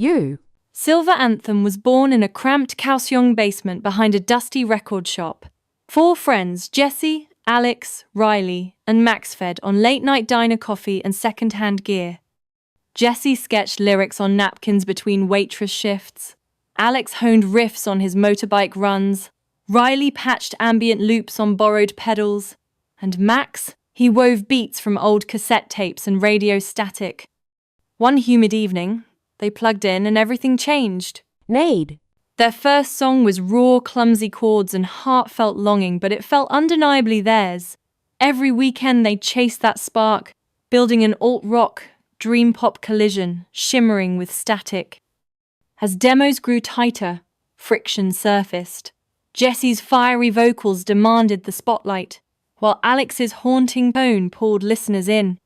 You. Silver Anthem was born in a cramped Kaohsiung basement behind a dusty record shop. 4 friends, Jesse, Alex, Riley, and Max fed on late-night diner coffee and second-hand gear. Jesse sketched lyrics on napkins between waitress shifts. Alex honed riffs on his motorbike runs. Riley patched ambient loops on borrowed pedals. And Max, he wove beats from old cassette tapes and radio static. One humid evening, they plugged in and everything changed. Need. Their first song was raw, clumsy chords and heartfelt longing, but it felt undeniably theirs. Every weekend they chased that spark, building an alt-rock, dream-pop collision, shimmering with static. As demos grew tighter, friction surfaced. Jesse's fiery vocals demanded the spotlight, while Alex's haunting tone pulled listeners in.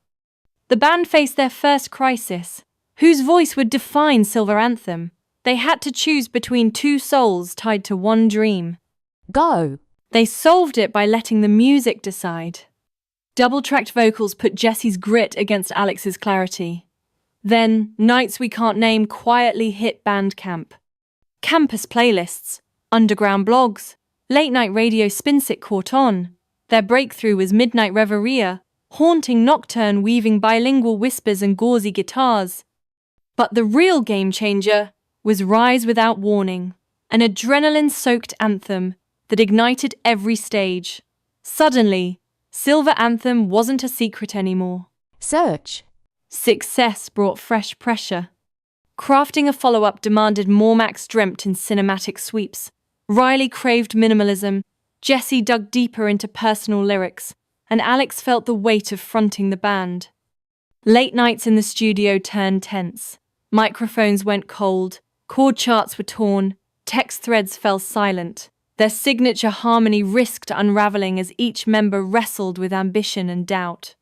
The band faced their first crisis. Whose voice would define Silver Anthem? They had to choose between 2 souls tied to one dream. Go. They solved it by letting the music decide. Double-tracked vocals put Jesse's grit against Alex's clarity. Then, Nights We Can't Name quietly hit Bandcamp. Campus playlists, underground blogs, late-night radio spinsick caught on. Their breakthrough was Midnight Reverie, haunting nocturne weaving bilingual whispers and gauzy guitars. But the real game-changer was Rise Without Warning, an adrenaline-soaked anthem that ignited every stage. Suddenly, Silver Anthem wasn't a secret anymore. Search. Success brought fresh pressure. Crafting a follow-up demanded more. Max dreamt in cinematic sweeps. Riley craved minimalism. Jesse dug deeper into personal lyrics. And Alex felt the weight of fronting the band. Late nights in the studio turned tense. Microphones went cold. Chord charts were torn. Text threads fell silent. Their signature harmony risked unraveling as each member wrestled with ambition and doubt.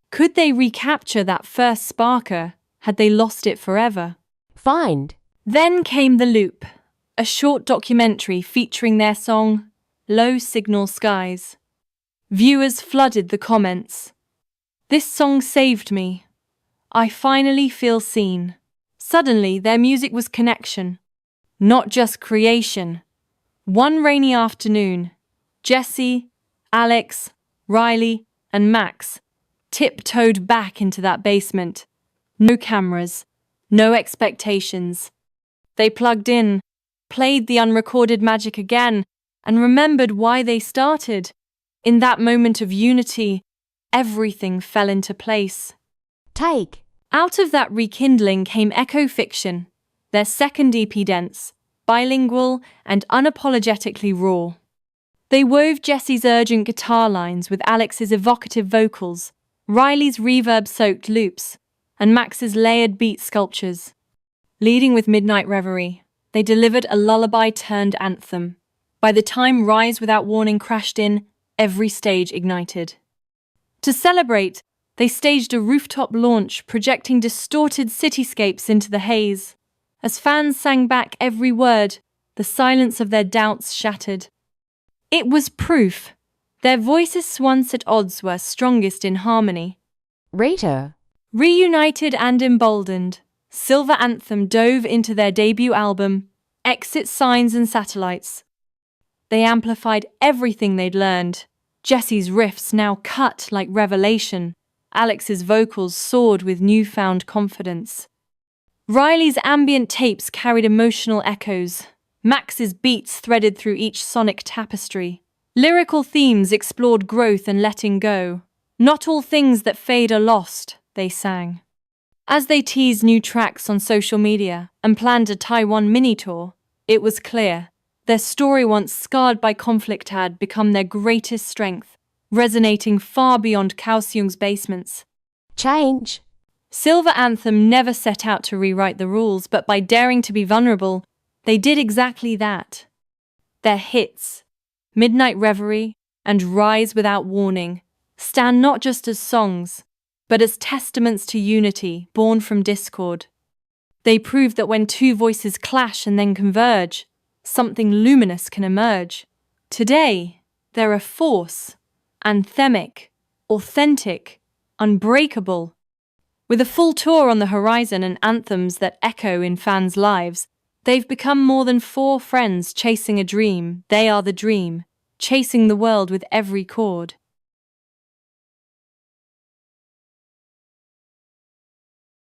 Could they recapture that first sparker? Had they lost it forever? Find. Then came The Loop, a short documentary featuring their song, Low Signal Skies. Viewers flooded the comments. This song saved me. I finally feel seen. Suddenly, their music was connection, not just creation. One rainy afternoon, Jesse, Alex, Riley, and Max tiptoed back into that basement. No cameras, no expectations. They plugged in, played the unrecorded magic again, and remembered why they started. In that moment of unity, everything fell into place. Take. Out of that rekindling came Echo Fiction, their second EP dense, bilingual, and unapologetically raw. They wove Jesse's urgent guitar lines with Alex's evocative vocals, Riley's reverb-soaked loops, and Max's layered beat sculptures. Leading with Midnight Reverie, they delivered a lullaby-turned anthem. By the time Rise Without Warning crashed in, every stage ignited. To celebrate, they staged a rooftop launch projecting distorted cityscapes into the haze. As fans sang back every word, the silence of their doubts shattered. It was proof. Their voices once at odds were strongest in harmony. Rita. Reunited and emboldened, Silver Anthem dove into their debut album, Exit Signs and Satellites. They amplified everything they'd learned. Jesse's riffs now cut like revelation. Alex's vocals soared with newfound confidence. Riley's ambient tapes carried emotional echoes. Max's beats threaded through each sonic tapestry. Lyrical themes explored growth and letting go. Not all things that fade are lost, they sang. As they teased new tracks on social media and planned a Taiwan mini-tour, it was clear their story, once scarred by conflict, had become their greatest strength, resonating far beyond Kaohsiung's basements. Change. Silver Anthem never set out to rewrite the rules, but by daring to be vulnerable, they did exactly that. Their hits, Midnight Reverie and Rise Without Warning, stand not just as songs, but as testaments to unity born from discord. They prove that when 2 voices clash and then converge, something luminous can emerge. Today, they're a force, anthemic, authentic, unbreakable. With a full tour on the horizon and anthems that echo in fans' lives, they've become more than four friends chasing a dream. They are the dream, chasing the world with every chord.